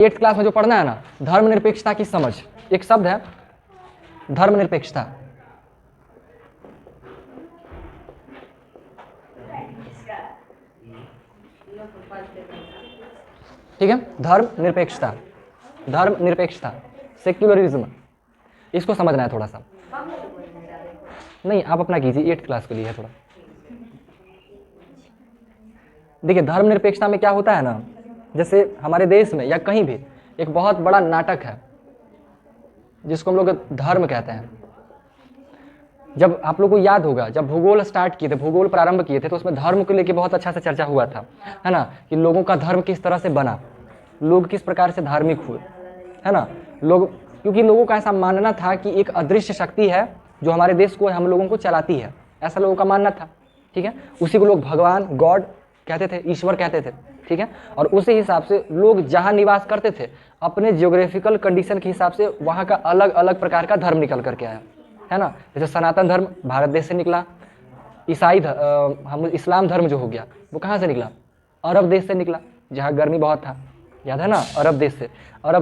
8th class में जो पढ़ना है ना, धर्मनिरपेक्षता की समझ, एक शब्द है धर्मनिरपेक्षता। ठीक है, धर्मनिरपेक्षता, धर्मनिरपेक्षता, सेक्युलरिज्म, इसको समझना है थोड़ा सा। नहीं, आप अपना कीजिए, 8th क्लास के लिए है थोड़ा। देखिए, धर्मनिरपेक्षता में क्या होता है ना, जैसे हमारे देश में या कहीं भी एक बहुत बड़ा नाटक है जिसको हम लोग धर्म कहते हैं। जब आप लोग को याद होगा, जब भूगोल स्टार्ट किए थे, भूगोल प्रारंभ किए थे, तो उसमें धर्म को लेके बहुत अच्छा से चर्चा हुआ था, है ना, कि लोगों का धर्म किस तरह से बना, लोग किस प्रकार से धार्मिक हुए, है ना। लोग, क्योंकि लोगों का ऐसा मानना था कि एक अदृश्य शक्ति है जो हमारे देश को, हम लोगों को चलाती है, ऐसा लोगों का मानना था। ठीक है, उसी को लोग भगवान, गॉड कहते थे, ईश्वर कहते थे। ठीक है, और उसी हिसाब से लोग जहाँ निवास करते थे, अपने जियोग्राफिकल कंडीशन के हिसाब से वहाँ का अलग अलग प्रकार का धर्म निकल करके आया, है ना। जैसे सनातन धर्म भारत देश से निकला, हम इस्लाम धर्म जो हो गया वो कहाँ से निकला, अरब देश से निकला, जहाँ गर्मी बहुत था, याद है ना, अरब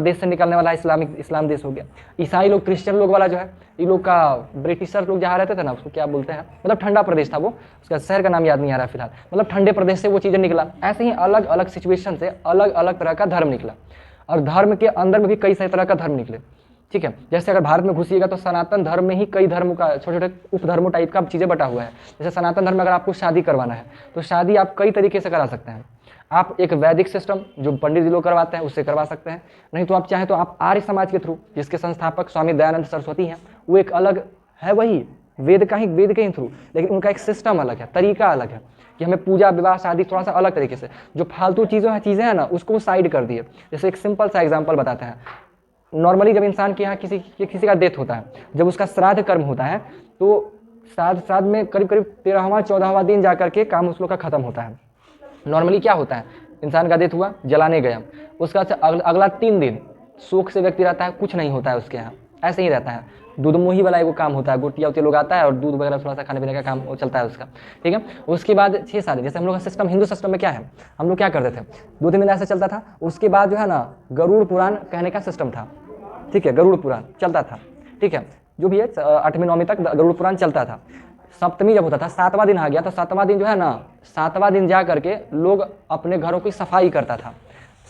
देश से निकलने वाला इस्लाम देश हो गया। ईसाई लोग, क्रिश्चियन लोग वाला जो है, ये लोग का, ब्रिटिशर लोग जहाँ रहते थे ना, उसको क्या बोलते हैं, मतलब ठंडा प्रदेश था वो, उसका शहर का नाम याद नहीं आ रहा फिलहाल, मतलब ठंडे प्रदेश से वो चीज़ें निकला। ऐसे ही अलग अलग सिचुएशन से अलग अलग तरह का धर्म निकला, और धर्म के अंदर में भी कई सारे तरह का धर्म निकले। ठीक है, जैसे अगर भारत में घुसिएगा तो सनातन धर्म में ही कई धर्मों का, छोटे छोटे उपधर्मों टाइप का चीज़ें बटा हुआ है। जैसे सनातन धर्म में अगर आपको शादी करवाना है तो शादी आप कई तरीके से करा सकते हैं। आप एक वैदिक सिस्टम जो पंडित जी लोग करवाते हैं उससे करवा सकते हैं, नहीं तो आप चाहें तो आप आर्य समाज के थ्रू, जिसके संस्थापक स्वामी दयानंद सरस्वती हैं, वो एक अलग है, वही वेद के ही थ्रू, लेकिन उनका एक सिस्टम अलग है, तरीका अलग है कि हमें पूजा विवाह शादी थोड़ा सा अलग तरीके से, जो फालतू चीज़ें हैं ना उसको साइड कर दिए। जैसे एक सिंपल सा एग्जाम्पल बताते हैं, नॉर्मली जब इंसान के यहाँ किसी का डेथ होता है, जब उसका श्राद्ध कर्म होता है, तो श्राद्ध में करीब 13वां 14वां दिन जा करके काम उस लोग का खत्म होता है। नॉर्मली क्या होता है, इंसान का डेथ हुआ, जलाने गया, उसका अगला 3 दिन शोक से व्यक्ति रहता है, कुछ नहीं होता है उसके यहाँ, ऐसे ही रहता है। दूध मोही वाला एगो काम होता है, गोटिया उटिया लोग आता है और दूध वगैरह थोड़ा सा खाने पीने का काम वो चलता है उसका। ठीक है, उसके बाद 6 साल, जैसे हम लोग का सिस्टम, हिंदू सिस्टम में क्या है, हम लोग क्या करते थे, 2-3 दिन ऐसे चलता था, उसके बाद जो है ना गरुड़ पुराण कहने का सिस्टम था। ठीक है, गरुड़ पुराण चलता था। ठीक है, जो भी है 8वीं 9वीं तक गरुड़ पुराण चलता था। सप्तमी जब होता था, 7वां दिन आ गया, तो 7वां दिन जो है ना, 7वां दिन जा करके लोग अपने घरों की सफाई करता था।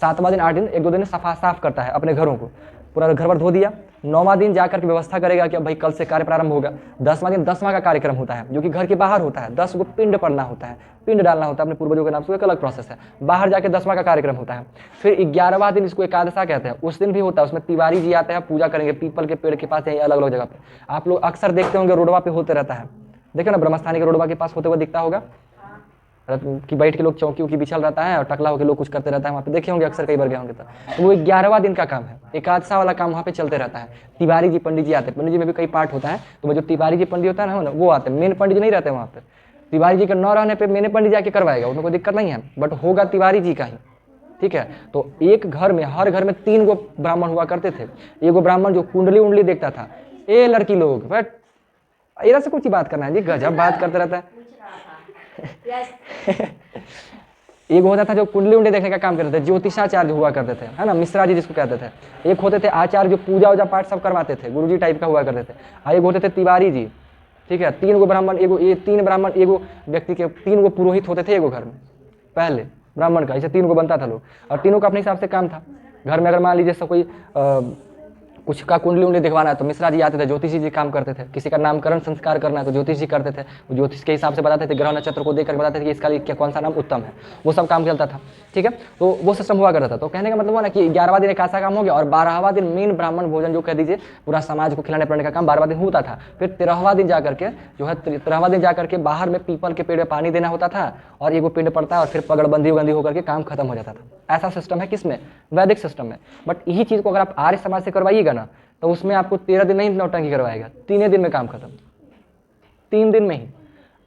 7वां दिन 8 दिन 1-2 दिन साफ करता है अपने घरों को, पूरा घर भर धो दिया। 9वां दिन जाकर के व्यवस्था करेगा कि अब भाई कल से कार्य प्रारंभ होगा। 10वां दिन 10वां का कार्यक्रम होता है, जो कि घर के बाहर होता है। 10 गो पिंड पड़ना होता है, पिंड डालना होता है अपने पूर्वजों के नाम से, एक अलग प्रोसेस है। बाहर जाके 10वां का कार्यक्रम होता है। फिर 11वां दिन, इसको एकादशा कहते हैं, उस दिन भी होता है, उसमें तिवारी जी आते हैं, पूजा करेंगे पीपल के पेड़ के पास, अलग अलग जगह पे। आप लोग अक्सर देखते होंगे रोडवा पे होते रहता है, देखो ना, ब्रह्मस्थानी के रोडवा के पास होते हुए दिखता होगा कि बैठ के लोग चौकी उकी बिछल रहता है और टकला होकर लोग कुछ करते रहता है, वहाँ पे देखे होंगे अक्सर, कई बार गए होंगे। तो वो 11वां दिन का काम है, एकादशा वाला काम वहाँ पे चलते रहता है। तिवारी जी पंडित जी आते हैं, पंडित जी में भी कई पार्ट होता है, तो वो जो तिवारी जी पंडित होता है ना, वो आते हैं, मेन पंडित जी नहीं रहते वहाँ पे। तिवारी जी के न रहने पर मेन पंडित जाके करवाएगा, उसमें कोई दिक्कत नहीं है, बट होगा तिवारी जी का ही। ठीक है, तो एक घर में, हर घर में 3 गो ब्राह्मण हुआ करते थे। एगो ब्राह्मण जो कुंडली उंडली देखता था, ए लड़की लोग, बट इधर से कुछ ही बात करना है जी, गजब बात करते रहता है। एक होता था जो कुंडली उंडली देखने का काम करते थे, ज्योतिषाचार्य हुआ करते थे, है ना, मिश्रा जी जिसको कहते थे। एक होते थे आचार्य जो पूजा उजा पाठ सब करवाते थे, गुरुजी टाइप का हुआ करते थे। और एक होते थे तिवारी जी। ठीक है, 3 गो ब्राह्मण, ये 3 ब्राह्मण, एगो व्यक्ति के 3 गो पुरोहित होते थे एगो घर में, पहले ब्राह्मण का ऐसे 3 गो बनता था लोग, और तीनों का अपने हिसाब से काम था। घर में अगर मान लीजिए सब कोई कुछ का कुंडली उंडली दिखवाना है तो मिश्रा जी आते थे, ज्योतिषी जी काम करते थे। किसी का नामकरण संस्कार करना है तो ज्योतिष जी करते थे, वो ज्योतिष के हिसाब से बताते थे, ग्रह नक्षत्र को देखकर बताते थे कि इसका क्या कौन सा नाम उत्तम है, वो सब काम चलता था। ठीक है, तो वो सिस्टम हुआ करता था। तो कहने का मतलब हुआ ना कि 11वां दिन एक ऐसा काम हो गया, और 12वां दिन मेन ब्राह्मण भोजन जो कह दीजिए पूरा समाज को खिलाने पिलाने का काम 12वां दिन होता था। फिर 13वां दिन जाकर के जो है, 13वां दिन जाकर के बाहर में पीपल के पेड़ में पानी देना होता था, और एगो पेड़ पड़ता है, और फिर पगड़बंदी उगंदी होकर के काम खत्म हो जाता था। ऐसा सिस्टम है किसमें, वैदिक सिस्टम में। बट यही चीज़ को अगर आप आर्य समाज से करवाइएगा ना, तो उसमें आपको 13 दिन नहीं नौटंकी करवाएगा, 3 दिन में काम खत्म, 3 दिन में ही।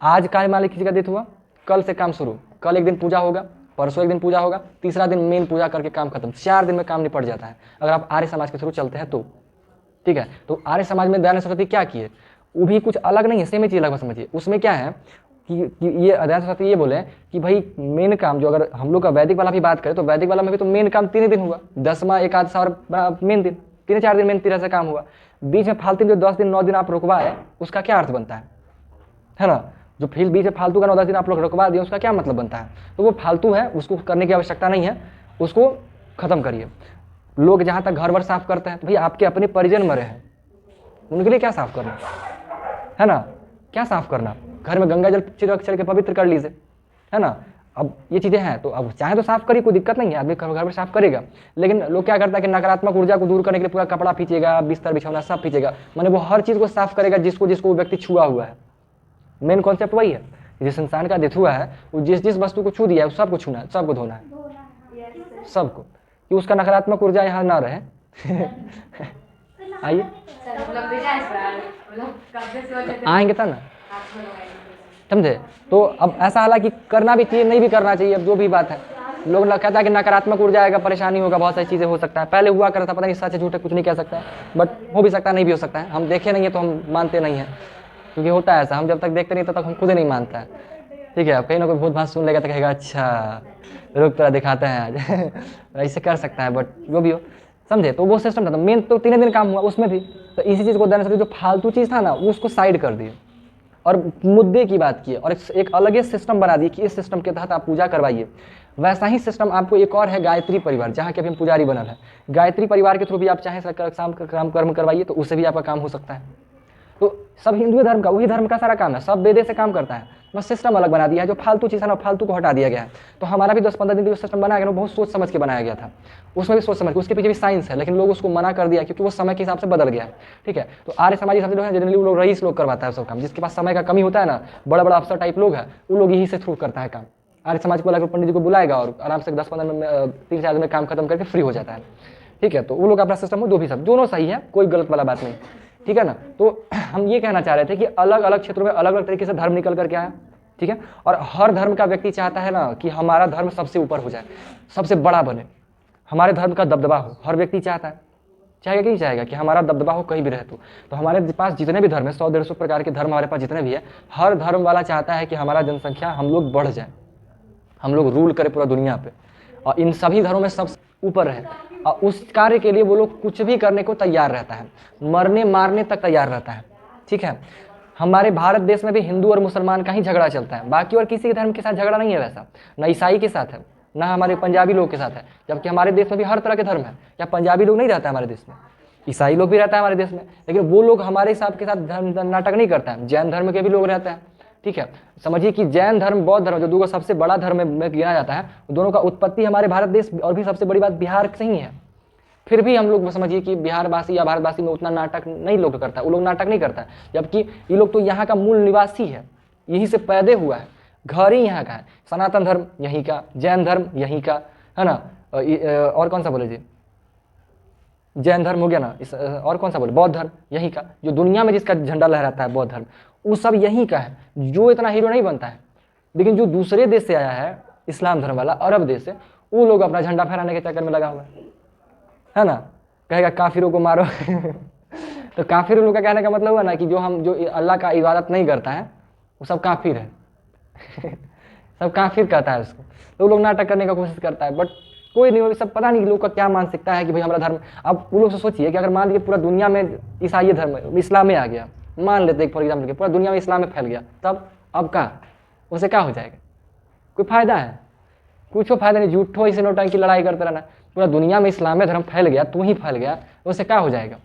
आज कार्य मालिक किसी का डेथ हुआ, कल से काम शुरू, कल एक दिन पूजा होगा, परसों एक दिन पूजा होगा, तीसरा दिन मेन पूजा करके काम खत्म, 4 दिन में काम निपट जाता है अगर आप आर्य समाज के थ्रू चलते हैं तो। ठीक है, तो आर्य समाज में दयानंद सरस्वती क्या किए, वो भी कुछ अलग नहीं है, सेम ही चीज लगभग समझिए। उसमें क्या है कि ये अध्यात्म शास्त्री ये बोले कि भाई मेन काम जो, अगर हम लोग का वैदिक वाला भी बात करें तो वैदिक वाला में भी तो मेन काम 3 ही दिन हुआ, 10वां एकादशा और मेन दिन, 3-4 दिन मेन तरह से काम हुआ। बीच में फालतू जो 10 दिन 9 दिन आप रुकवाए उसका क्या अर्थ बनता है ना? जो फिर बीच में फालतू का 9-10 दिन आप लोग रुकवा दिए उसका क्या मतलब बनता है? तो वो फालतू है, उसको करने की आवश्यकता नहीं है, उसको खत्म करिए। लोग जहाँ तक घर वर साफ करते हैं तो भाई आपके अपने परिजन मरे हैं, उनके लिए क्या साफ करना है ना? क्या साफ करना? घर में गंगा जल चिरक चल के पवित्र कर लीजिए, है ना? अब ये चीज़ें हैं तो अब चाहे तो साफ करिए, कोई दिक्कत नहीं है, आदमी घर में साफ करेगा। लेकिन लोग क्या करता है कि नकारात्मक ऊर्जा को दूर करने के लिए पूरा कपड़ा खींचेगा, बिस्तर बिछौना सब खींचेगा, माने वो हर चीज़ को साफ करेगा जिसको जिसको वो व्यक्ति छुआ हुआ है। मेन कॉन्सेप्ट वही है, जिस इंसान का डेथ हुआ है वो जिस जिस वस्तु को छू दिया है वो सबको छूना है, सबको धोना है, सबको, कि उसका नकारात्मक ऊर्जा यहाँ ना रहे। आइए आएंगे तब ना, समझे? तो अब ऐसा हालांकि करना भी चाहिए, नहीं भी करना चाहिए, अब जो भी बात है। लोग कहता है कि नकारात्मक ऊर्जा आएगा, परेशानी होगा, बहुत सारी चीज़ें हो सकता है, पहले हुआ करता था, पता नहीं सच है झूठ है कुछ नहीं कह सकता है, बट हो भी सकता है, नहीं भी हो सकता है। हम देखे नहीं है तो हम मानते नहीं हैं, क्योंकि होता है ऐसा, हम जब तक देखते नहीं तब तक हम खुद नहीं मानते हैं। ठीक है, अब कहीं ना कोई भूत भात सुन लेगा तो कहेगा अच्छा रुक तरह दिखाते हैं आज। ऐसे कर सकता है, बट जो भी हो, समझे? तो वो सिस्टम था, तो मेन तो 3 दिन काम हुआ उसमें भी, तो इसी चीज़ को देने से जो फालतू चीज़ था ना वो उसको साइड कर दिए और मुद्दे की बात की और एक अलग ही सिस्टम बना दिए कि इस सिस्टम के तहत आप पूजा करवाइए। वैसा ही सिस्टम आपको एक और है गायत्री परिवार, जहाँ के अभी हम पुजारी बनल है। गायत्री परिवार के थ्रू भी आप चाहें शाम काम कर्म करवाइए तो उससे भी आपका काम हो सकता है। तो सब हिंदू धर्म का, वही धर्म का सारा काम है, सब वेदे से काम करता है, बस सिस्टम अलग बना दिया है। जो फालतू चीज़ है ना फालतू को हटा दिया गया है। तो हमारा भी 10-15 दिन का जो सिस्टम बनाया गया ना बहुत सोच समझ के बनाया गया था, उसमें भी सोच समझ के, उसके पीछे भी साइंस है, लेकिन लोग उसको मना कर दिया क्योंकि वो समय के हिसाब से बदल गया है। ठीक है, तो आर्य समाजी हिसाब से लोग हैं जनरली वो लोग रईस लोग करवाता है सब काम, जिसके पास समय का कमी होता है ना, बड़ा बड़ा अफसर टाइप लोग हैं, वो लोग यही से थ्रू करता है काम। आर्य समाज को लाकर पंडित जी को बुलाएगा और आराम से 10-15 में 3-4 दिन में काम खत्म करके फ्री हो जाता है। ठीक है, तो वो लोग अपना सिस्टम हो, जो भी सब दोनों सही है, कोई गलत वाला बात नहीं। ठीक है ना? तो हम ये कहना चाह रहे थे कि अलग अलग क्षेत्रों में अलग अलग तरीके से धर्म निकल करके आया। ठीक है, और हर धर्म का व्यक्ति चाहता है ना कि हमारा धर्म सबसे ऊपर हो जाए, सबसे बड़ा बने, हमारे धर्म का दबदबा हो। हर व्यक्ति चाहता है, चाहेगा कि नहीं चाहेगा कि हमारा दबदबा हो कहीं भी रहे। तो हमारे पास जितने भी धर्म है, 100-150 प्रकार के धर्म हमारे पास जितने भी है, हर धर्म वाला चाहता है कि हमारा जनसंख्या, हम लोग बढ़ जाए, हम लोग रूल करें पूरा दुनिया पे, और इन सभी धर्मों में सबसे ऊपर रहे। और उस कार्य के लिए वो लोग कुछ भी करने को तैयार रहता है, मरने मारने तक तैयार रहता है। ठीक है, हमारे भारत देश में भी हिंदू और मुसलमान का ही झगड़ा चलता है, बाकी और किसी धर्म के साथ झगड़ा नहीं है वैसा, ना ईसाई के साथ है, ना हमारे पंजाबी लोग के साथ है। जबकि हमारे देश में भी हर तरह के धर्म है। क्या पंजाबी लोग नहीं रहता है हमारे देश में? ईसाई लोग भी रहता है हमारे देश में, लेकिन वो लोग हमारे हिसाब के साथ धर्म नाटक नहीं करता है। जैन धर्म के भी लोग रहते हैं। ठीक है, समझिए कि जैन धर्म, बौद्ध धर्म, जो दो सबसे बड़ा धर्म में गिना जाता है, दोनों का उत्पत्ति हमारे भारत देश और भी सबसे बड़ी बात बिहार से ही है। फिर भी हम लोग समझिए कि बिहारवासी या भारतवासी में उतना नाटक नहीं लोग करता है, वो लोग नाटक नहीं करता है, जबकि ये लोग तो यहाँ का मूल निवासी है, यहीं से पैदा हुआ है, घर ही यहाँ का है। सनातन धर्म यहीं का, जैन धर्म यहीं का, है ना? और कौन सा बोले जी? जैन धर्म हो गया ना, और कौन सा बोले? बौद्ध धर्म यहीं का, जो दुनिया में जिसका झंडा लहराता है बौद्ध धर्म, वो सब यहीं का है। जो इतना हीरो नहीं बनता है, लेकिन जो दूसरे देश से आया है, इस्लाम धर्म वाला, अरब देश से, वो लोग अपना झंडा फहराने के चक्कर में लगा हुआ है ना? कहेगा काफिरों को मारो। तो काफिर लोग का कहने का मतलब हुआ ना कि जो अल्लाह का इबादत नहीं करता है वो सब काफिर है। सब काफिर कहता है उसको, तो लोग नाटक करने का कोशिश करता है, बट कोई नहीं, सब पता नहीं लोग का क्या मानसिकता है कि भाई हमारा धर्म। अब वो लोग से सोचिए कि अगर मान लीजिए पूरा दुनिया में ईसाई धर्म इस्लाम में आ गया, मान लेते फॉर एग्जाम्पल कि पूरा दुनिया में इस्लाम में फैल गया, तब अब क्या उसे क्या हो जाएगा? कोई फायदा है? कुछ फायदा नहीं, झूठो इसे नौटंकी लड़ाई करते रहना। पूरा दुनिया में इस्लाम धर्म फैल गया, तू ही फैल गया, उससे क्या हो जाएगा?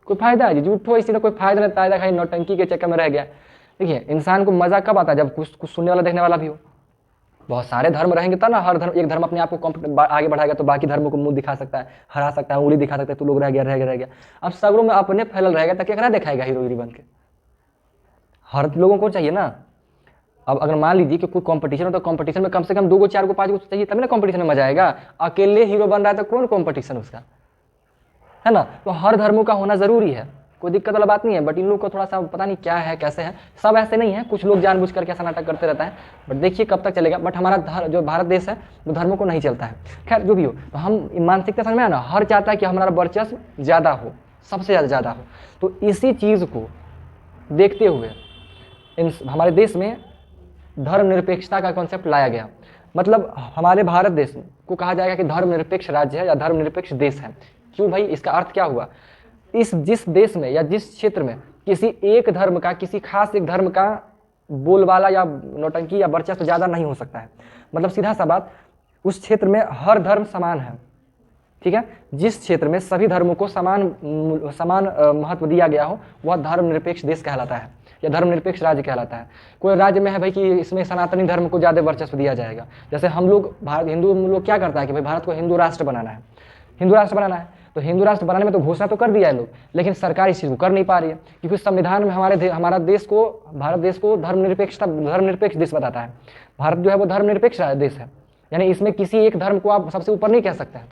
कोई फायदा है जी? झूठो इसी कोई फायदा नहीं, फायदा खाली नौटंकी के चक्कर में रह गया। देखिए, इंसान को मजा कब आता है? जब कुछ सुनने वाला देखने वाला भी हो। बहुत सारे धर्म रहेंगे तब ना हर धर्म, एक धर्म अपने आप को आगे बढ़ाएगा तो बाकी धर्मों को मुंह दिखा सकता है, हरा सकता है, उंगली दिखा सकता है, तो लोग रह गया। अब सगरों में अपने फैलल रहेगा तो क्या दिखाएगा हीरो हीरो बन के? हर लोगों को चाहिए ना। अब अगर मान लीजिए कि कोई कंपटीशन हो तो कंपटीशन में कम से कम 2 को 4 को 5 को चाहिए, तभी ना कंपटीशन में मजा आएगा। अकेले हीरो बन रहा है तो कौन कंपटीशन उसका, है ना? तो हर धर्मों का होना जरूरी है, कोई दिक्कत वाला बात नहीं है। बट इन लोग को थोड़ा सा पता नहीं क्या है, कैसे है, सब ऐसे नहीं है, कुछ लोग जानबूझ करके ऐसा नाटक करते रहता है। बट देखिए कब तक चलेगा। बट हमारा जो भारत देश है वो धर्मों को नहीं चलता है। खैर जो भी हो, तो हम मानसिकता समझ में आया ना, हर चाहता है कि हमारा वर्चस्व ज़्यादा हो, सबसे ज़्यादा हो। तो इसी चीज़ को देखते हुए हमारे देश में धर्मनिरपेक्षता का कॉन्सेप्ट लाया गया। मतलब हमारे भारत देश को कहा जाएगा कि धर्मनिरपेक्ष राज्य है या धर्मनिरपेक्ष देश है। क्यों भाई, इसका अर्थ क्या हुआ? जिस देश में या जिस क्षेत्र में किसी एक धर्म का, किसी खास एक धर्म का बोलबाला या नौटंकी या वर्चस्व ज़्यादा नहीं हो सकता है। मतलब सीधा सा बात, उस क्षेत्र में हर धर्म समान है। ठीक है, जिस क्षेत्र में सभी धर्मों को समान महत्व दिया गया हो वह धर्मनिरपेक्ष देश कहलाता है या धर्मनिरपेक्ष राज्य कहलाता है। कोई राज्य में है भाई कि इसमें सनातनी धर्म को ज़्यादा वर्चस्व दिया जाएगा, जैसे हम लोग हिंदू लोग क्या करता है कि भाई भारत को हिंदू राष्ट्र बनाना है, हिंदू राष्ट्र बनाना है, तो हिंदू राष्ट्र बनाने में तो घोषणा तो कर दिया है लोग, लेकिन सरकार इस चीज़ को कर नहीं पा रही है, क्योंकि संविधान में हमारा देश को, भारत देश को धर्मनिरपेक्ष देश बताता है। भारत जो है वो धर्मनिरपेक्ष देश है, यानी इसमें किसी एक धर्म को आप सबसे ऊपर नहीं कह सकते हैं,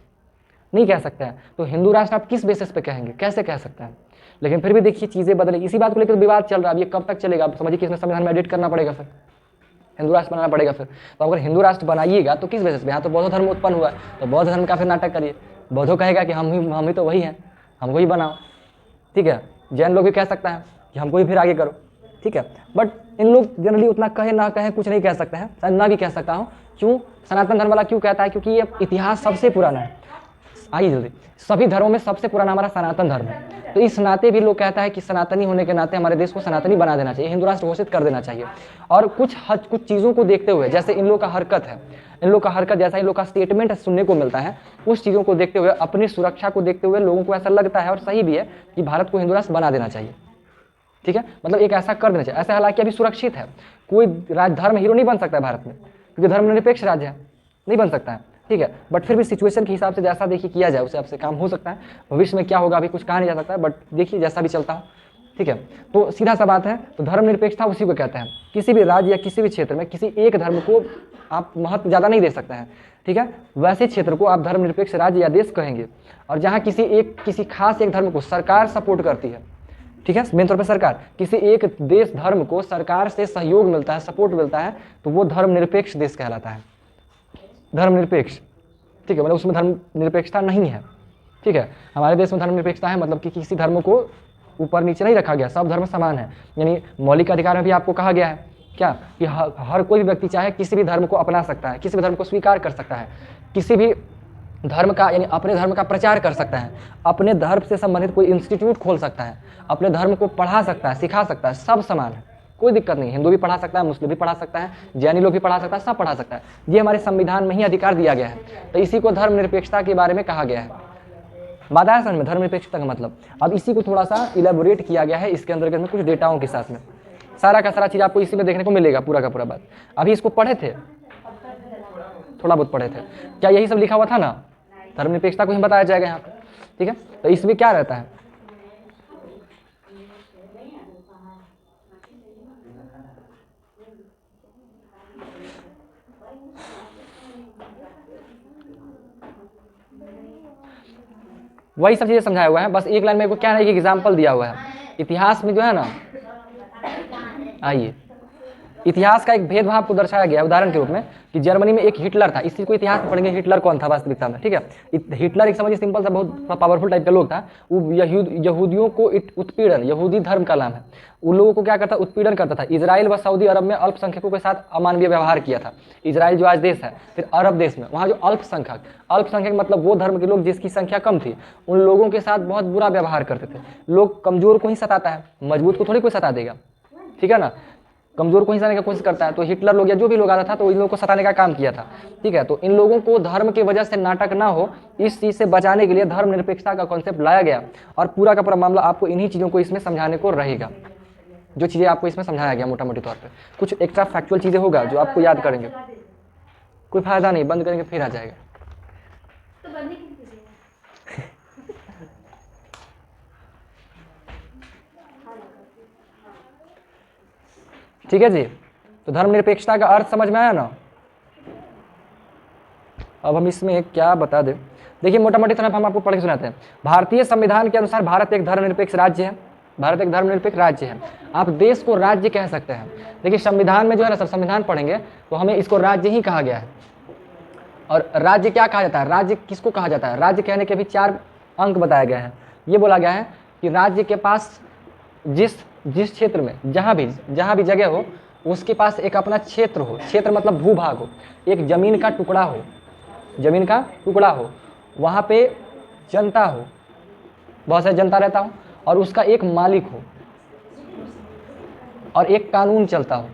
नहीं कह सकते हैं। तो हिंदू राष्ट्र आप किस बेसिस पे कहेंगे, कैसे कह सकते हैं? लेकिन फिर भी देखिए चीज़ें बदली। इसी बात को लेकर विवाद चल रहा है। अब ये कब तक चलेगा? आप समझिए कि इसमें संविधान में एडिट करना पड़ेगा, फिर हिंदू राष्ट्र बनाना पड़ेगा। फिर तो अगर हिंदू राष्ट्र बनाइएगा तो किस बेसिस पे? यहाँ तो बौद्ध धर्म उत्पन्न हुआ है, तो बौद्ध धर्म का फिर नाटक करिए। बौद्धों कहेगा कि हम ही तो वही हैं, हमको ही बनाओ। ठीक है, जैन लोग भी कह सकता है कि हमको ही फिर आगे करो। ठीक है, बट इन लोग जनरली उतना कहे ना कहे कुछ नहीं कह सकते हैं, शायद ना भी कह सकता हूँ। क्यों? सनातन धर्म वाला क्यों कहता है? क्योंकि ये इतिहास सबसे पुराना है। आइए जल्दी, सभी धर्मों में सबसे पुराना हमारा सनातन धर्म है। तो इस नाते भी लोग कहता है कि सनातनी होने के नाते हमारे देश को सनातनी बना देना चाहिए, हिंदू राष्ट्र घोषित कर देना चाहिए। और कुछ चीज़ों को देखते हुए, जैसे इन लोग का हरकत है, इन लोग का हरकत जैसा इन लोग का स्टेटमेंट सुनने को मिलता है, उस चीज़ों को देखते हुए, अपनी सुरक्षा को देखते हुए लोगों को ऐसा लगता है, और सही भी है, कि भारत को हिंदू राष्ट्र बना देना चाहिए। ठीक है, मतलब एक ऐसा कर देना चाहिए। ऐसा हालांकि अभी सुरक्षित है, कोई धर्म हीरो नहीं बन सकता है भारत में, क्योंकि धर्मनिरपेक्ष राज्य है, नहीं बन सकता है। ठीक है, बट फिर भी सिचुएशन के हिसाब से जैसा देखिए किया जाए, उसे आपसे काम हो सकता है। भविष्य में क्या होगा अभी कुछ कहा नहीं जा सकता है, बट देखिए जैसा भी चलता हो। ठीक है, तो सीधा सा बात है, तो धर्मनिरपेक्षता उसी को कहते हैं। किसी भी राज्य या किसी भी क्षेत्र में किसी एक धर्म को आप महत्व ज़्यादा नहीं दे सकते हैं। ठीक है, वैसे क्षेत्र को आप धर्मनिरपेक्ष राज्य या देश कहेंगे। और जहाँ किसी खास एक धर्म को सरकार सपोर्ट करती है, ठीक है, मेन तौर पर सरकार, किसी एक देश धर्म को सरकार से सहयोग मिलता है, सपोर्ट मिलता है, तो वो धर्मनिरपेक्ष देश कहलाता है, धर्मनिरपेक्ष। ठीक है, मतलब उसमें धर्मनिरपेक्षता नहीं है। ठीक है, हमारे देश में धर्मनिरपेक्षता है, मतलब कि किसी धर्म को ऊपर नीचे नहीं रखा गया, सब धर्म समान है। यानी मौलिक अधिकार में भी आपको कहा गया है क्या, कि हर कोई भी व्यक्ति चाहे किसी भी धर्म को अपना सकता है, किसी भी धर्म को स्वीकार कर सकता है, किसी भी धर्म का, यानी अपने धर्म का प्रचार कर सकता है, अपने धर्म से संबंधित कोई इंस्टीट्यूट खोल सकता है, अपने धर्म को पढ़ा सकता है, सिखा सकता है, सब समान है, कोई दिक्कत नहीं। हिंदू भी पढ़ा सकता है, मुस्लिम भी पढ़ा सकता है, जैनी लोग भी पढ़ा सकता है, सब पढ़ा सकता है। ये हमारे संविधान में ही अधिकार दिया गया है, तो इसी को धर्मनिरपेक्षता के बारे में कहा गया है। बात आया समझ में धर्मनिरपेक्षता का मतलब? अब इसी को थोड़ा सा इलेबोरेट किया गया है इसके अंदर में कुछ डेटाओं के साथ में। सारा का सारा चीज़ आपको इसी में देखने को मिलेगा, पूरा का पूरा बात। अभी इसको पढ़े थे, थोड़ा बहुत पढ़े थे, क्या यही सब लिखा हुआ था ना? धर्मनिरपेक्षता को ही बताया जाएगा यहाँ पे। ठीक है, तो इसमें क्या रहता है? वही सब चीज़ें समझाया हुआ है, बस एक लाइन में क्या है, एक एग्जाम्पल दिया हुआ है। इतिहास में जो है ना, आइए, इतिहास का एक भेदभाव को दर्शाया गया उदाहरण के रूप में, कि जर्मनी में एक हिटलर था। इसी को इतिहास में पढ़ेंगे, हिटलर कौन था वास्तविकता में। ठीक है, हिटलर एक समझिए सिंपल सा बहुत पावरफुल टाइप का लोग था। वो यहूदियों को उत्पीड़न, यहूदी धर्म का नाम है, उन लोगों को क्या करता, उत्पीड़न करता था। इजराइल व सऊदी अरब में अल्पसंख्यकों के साथ अमानवीय व्यवहार किया था। इजराइल जो आज देश है, फिर अरब देश में, वहाँ जो अल्पसंख्यक मतलब वो धर्म के लोग जिसकी संख्या कम थी, उन लोगों के साथ बहुत बुरा व्यवहार करते थे। लोग कमजोर को ही सताता है, मजबूत को थोड़ी कोई सता देगा। ठीक है ना, कमजोर को ही सताने की कोशिश करता है। तो हिटलर लोग या जो भी लोग आता था, तो इन लोगों को सताने का काम किया था। ठीक है, तो इन लोगों को धर्म की वजह से नाटक ना हो, इस चीज़ से बचाने के लिए धर्मनिरपेक्षता का कॉन्सेप्ट लाया गया। और पूरा का पूरा मामला आपको इन्हीं चीज़ों को इसमें समझाने को रहेगा, जो चीज़ें आपको इसमें समझाया गया मोटा मोटी तौर पे। कुछ एक्स्ट्रा फैक्चुअल चीज़ें होगा जो आपको याद करेंगे, कोई फायदा नहीं, बंद करेंगे फिर आ जाएगा। ठीक है जी, तो धर्मनिरपेक्षता का अर्थ समझ में आया ना? अब हम इसमें क्या बता दें, देखिए मोटा मोटी तरफ हम आपको पढ़ के सुनाते हैं। भारतीय संविधान के अनुसार भारत एक धर्मनिरपेक्ष राज्य है, भारत एक धर्मनिरपेक्ष राज्य है। आप देश को राज्य कह सकते हैं। देखिए संविधान में जो है ना, सब संविधान पढ़ेंगे तो हमें इसको राज्य ही कहा गया है। और राज्य क्या कहा जाता है, राज्य किसको कहा जाता है? राज्य कहने के भी 4 अंक बताया गया है। ये बोला गया है कि राज्य के पास जिस जिस क्षेत्र में जहाँ भी जगह हो उसके पास एक अपना क्षेत्र हो, क्षेत्र मतलब भूभाग हो, एक ज़मीन का टुकड़ा हो, वहाँ पे जनता हो, बहुत सारी जनता रहता हो और उसका एक मालिक हो और एक कानून चलता हो,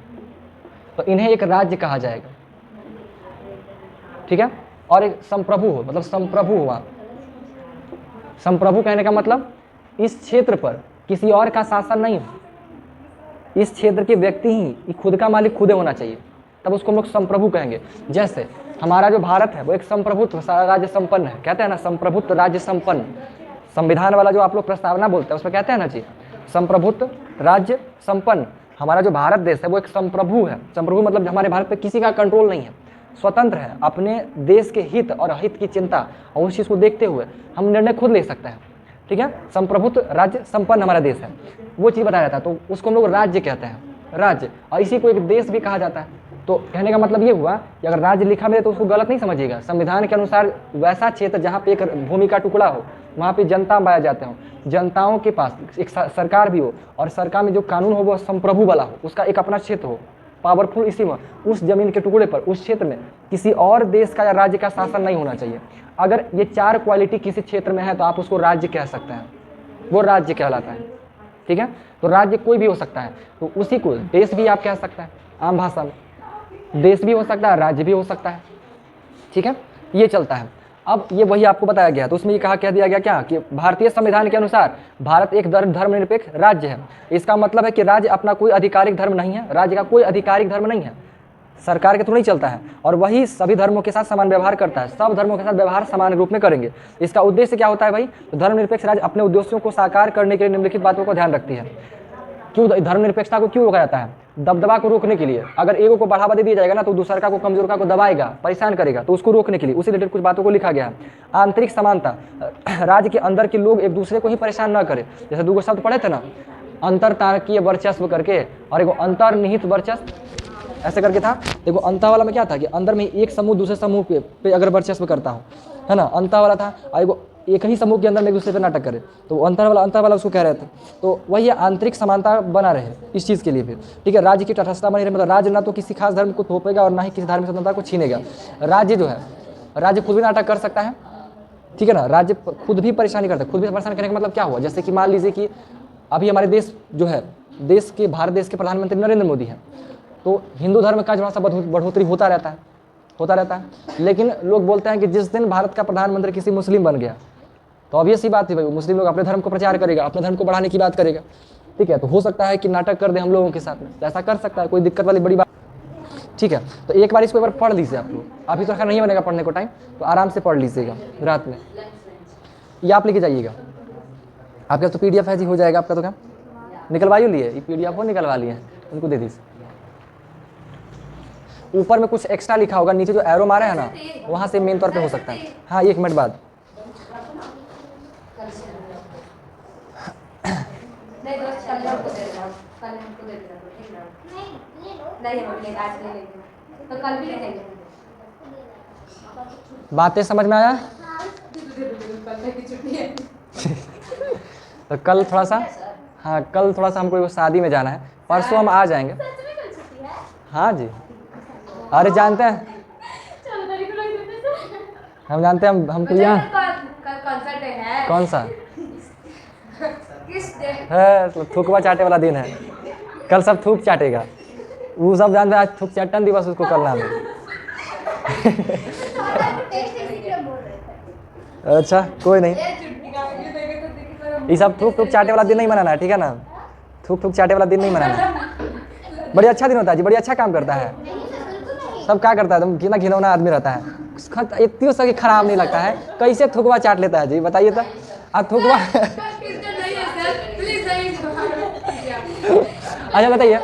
तो इन्हें एक राज्य कहा जाएगा। ठीक है। और एक संप्रभु हो, मतलब संप्रभु हुआ। संप्रभु कहने का मतलब इस क्षेत्र पर किसी और का शासन नहीं हो, इस क्षेत्र के व्यक्ति ही खुद का मालिक खुद होना चाहिए, तब उसको हम लोग संप्रभु कहेंगे। जैसे हमारा जो भारत है वो एक संप्रभुत्व राज्य संपन्न है, कहते हैं ना संप्रभुत्व राज्य संपन्न। संविधान वाला जो आप लोग प्रस्तावना बोलते हैं उसमें कहते हैं ना जी संप्रभुत्व राज्य संपन्न। हमारा जो भारत देश है वो एक संप्रभु है। संप्रभु मतलब हमारे भारत पे किसी का कंट्रोल नहीं है, स्वतंत्र है, अपने देश के हित और हित की चिंता और उस चीज़ को देखते हुए हम निर्णय खुद ले सकते हैं। ठीक है। संप्रभुत्व राज्य संपन्न हमारा देश है, वो चीज़ बताया जाता है, तो उसको हम लोग राज्य कहते हैं, राज्य। और इसी को एक देश भी कहा जाता है। तो कहने का मतलब ये हुआ कि अगर राज्य लिखा मिले तो उसको गलत नहीं समझिएगा। संविधान के अनुसार वैसा क्षेत्र जहाँ पे एक भूमि का टुकड़ा हो, वहाँ पे जनता पाया जाते हो, जनताओं के पास एक सरकार भी हो और सरकार में जो कानून हो वो संप्रभु वाला हो, उसका एक अपना क्षेत्र हो, पावरफुल। इसी में उस जमीन के टुकड़े पर उस क्षेत्र में किसी और देश का या राज्य का शासन नहीं होना चाहिए। अगर ये 4 क्वालिटी किसी क्षेत्र में है तो आप उसको राज्य कह सकते हैं, वो राज्य कहलाता है। ठीक है। तो राज्य कोई भी हो सकता है, तो उसी को देश भी आप कह सकते हैं। आम भाषा में देश भी हो सकता है, राज्य भी हो सकता है। ठीक है, ये चलता है। अब ये वही आपको बताया गया, तो उसमें ये कह दिया गया क्या कि भारतीय संविधान के अनुसार भारत एक धर्मनिरपेक्ष राज्य है। इसका मतलब है कि राज्य अपना कोई आधिकारिक धर्म नहीं है, राज्य का कोई आधिकारिक धर्म नहीं है, सरकार के थ्रू नहीं चलता है, और वही सभी धर्मों के साथ समान व्यवहार करता है। सब धर्मों के साथ व्यवहार समान रूप में करेंगे। इसका उद्देश्य क्या होता है भाई? तो धर्मनिरपेक्ष राज्य अपने उद्देश्यों को साकार करने के लिए निम्नलिखित बातों को ध्यान रखती है। क्यों धर्मनिरपेक्षता को क्यों रोका जाता है? दबदबा को रोकने के लिए। अगर एगो को बढ़ावा दे दिया जाएगा ना तो दूसरा का को कमजोर का को दबाएगा, परेशान करेगा, तो उसको रोकने के लिए उसी रिलेटेड कुछ बातों को लिखा गया है। आंतरिक समानता, राज्य के अंदर के लोग एक दूसरे को ही परेशान न करें। जैसे 2 शब्द पढ़े थे ना, अंतरतारकीय वर्चस्व करके और एगो अंतर्निहित वर्चस्व ऐसे करके था। देखो अंतर वाला में क्या था कि अंदर में एक समूह दूसरे समूह पे अगर वर्चस्व करता हो, है ना, अंतर वाला था। और एगो एक ही समूह के अंदर में एक दूसरे पे नाटक करे, तो अंतर वाला उसको कह रहे थे। तो वही आंतरिक समानता बना रहे इस चीज़ के लिए फिर। ठीक है, राज्य की तटस्थता बनी रहे, मतलब राज्य ना तो किसी खास धर्म को थोपेगा और ना ही किसी धार्मिक स्वतंत्रता को छीनेगा। राज्य जो है, राज्य खुद भी नाटक कर सकता है। ठीक है ना, राज्य खुद भी परेशानी करता है। खुद भी परेशान करने का मतलब क्या हुआ? जैसे कि मान लीजिए कि अभी हमारे देश जो है, भारत देश के प्रधानमंत्री नरेंद्र मोदी हैं, तो हिंदू धर्म का थोड़ा सा बढ़ोतरी होता रहता है। लेकिन लोग बोलते हैं कि जिस दिन भारत का प्रधानमंत्री किसी मुस्लिम बन गया तो ऑब्वियस सी बात है भाई, मुस्लिम लोग अपने धर्म को प्रचार करेगा, अपने धर्म को बढ़ाने की बात करेगा। ठीक है, तो हो सकता है कि नाटक कर दे हम लोगों के साथ में, ऐसा कर सकता है, कोई दिक्कत वाली बड़ी बात। ठीक है, तो एक बार इसको एक बार पढ़ लीजिए आप लोग। अभी तो खैर नहीं बनेगा पढ़ने को टाइम, तो आराम से पढ़ लीजिएगा रात में। ये आप लेके जाइएगा, आपका तो PDF है जी, हो जाएगा आपका। तो क्या निकलवाइए, लिए ये PDF हो, निकलवा लिए, उनको दे दीजिए। ऊपर में कुछ एक्स्ट्रा लिखा होगा, नीचे जो एरो मारे है ना वहाँ से मेन तौर पे हो सकता है। हाँ, 1 मिनट बाद। बातें समझ में आया? तो कल थोड़ा सा, हाँ कल थोड़ा सा हमको शादी में जाना है, परसों हम आ जाएंगे। हाँ जी, अरे जानते हैं, हम जानते हैं, हमको यहाँ कौन सा है, थूकवा चाटे वाला दिन है। कल सब थूक चाटेगा, वो सब जानते हैं। आज थूक चाटन दिवस उसको कल नाम है। अच्छा कोई नहीं, ये सब थूक चाटे वाला दिन नहीं मनाना है, ठीक है ना? थूक चाटे वाला दिन नहीं मनाना है। बड़ी अच्छा दिन होता है जी, बड़ी अच्छा काम करता है। सब क्या करता है, तुम कितना घिनौना आदमी रहता है, इतनी सही खराब नहीं लगता है, कैसे थुकवा चाट लेता है जी, बताइए तो। आप थुकवा अच्छा बताइए,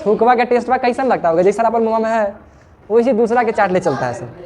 थुकवा का टेस्ट बा कैसा लगता होगा? जैसा अपन मुँह में है वैसे दूसरा के चाट ले चलता है सब।